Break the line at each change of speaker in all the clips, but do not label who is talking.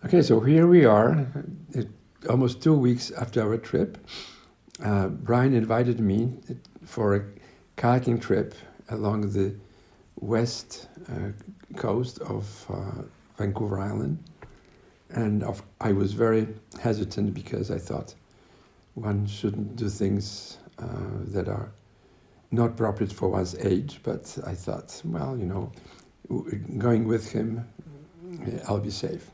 Okay, so here we are, almost 2 weeks after our trip. Brian invited me for a kayaking trip along the west coast of Vancouver Island. And I was very hesitant because I thought one shouldn't do things that are not appropriate for one's age. But I thought, well, going with him, I'll be safe.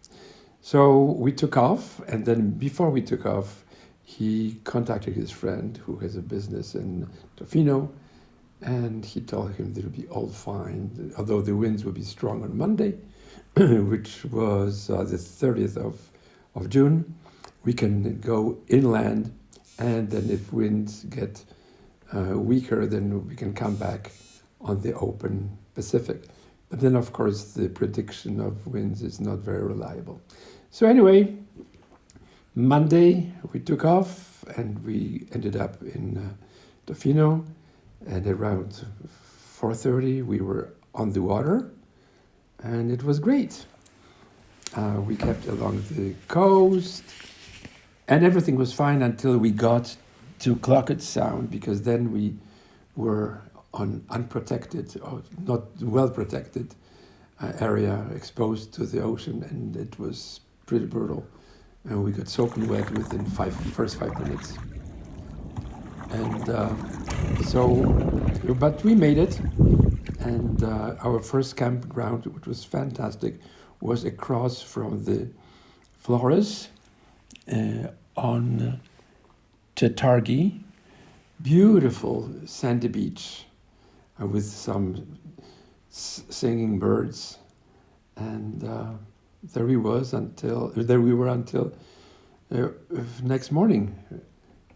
So we took off, and then before we took off, he contacted his friend who has a business in Tofino, and he told him that it'll be all fine, although the winds would be strong on Monday, which was the 30th of June. We can go inland, and then if winds get weaker, then we can come back on the open Pacific. But then, of course, the prediction of winds is not very reliable. So anyway, Monday we took off and we ended up in Tofino, and around 4:30 we were on the water, and it was great. We kept along the coast, and everything was fine until we got to Clocket Sound, because then we were on unprotected or not well protected area exposed to the ocean, and it was pretty brutal. And we got soaking wet within first 5 minutes. And but we made it. And our first campground, which was fantastic, was across from the Flores on Chetargi. Beautiful sandy beach with some singing birds, and there we were until next morning.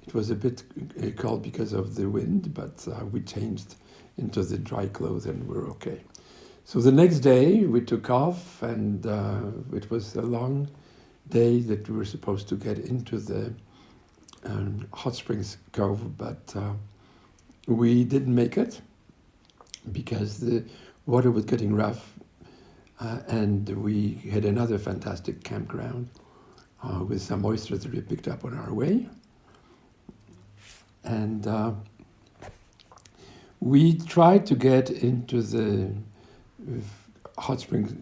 It was a bit cold because of the wind, but we changed into the dry clothes and we're okay. So the next day we took off, and it was a long day that we were supposed to get into the Hot Springs Cove, but we didn't make it because the water was getting rough, and we had another fantastic campground with some oysters that we picked up on our way. And we tried to get into the Hot Springs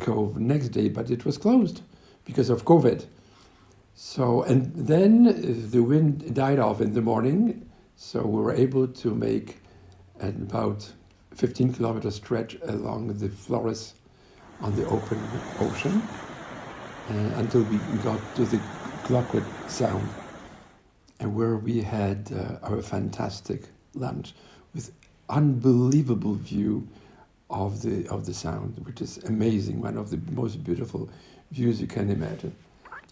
Cove next day, but it was closed because of COVID. So, and then the wind died off in the morning, so we were able to make about 15-kilometer stretch along the Flores on the open ocean until we got to the Clocket Sound, and where we had our fantastic lunch with unbelievable view of the sound, which is amazing, one of the most beautiful views you can imagine.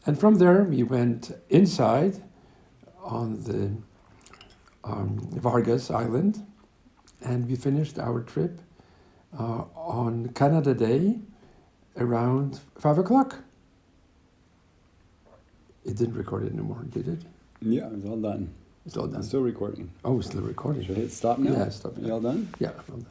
And from there we went inside on the Vargas Island, and we finished our trip on Canada Day around 5 o'clock. It didn't record it anymore, did it?
Yeah, it's all done.
It's all done.
It's still recording.
Oh, it's still recording.
Should I hit stop now?
Yeah, stop.
Are you all done?
Yeah, all done.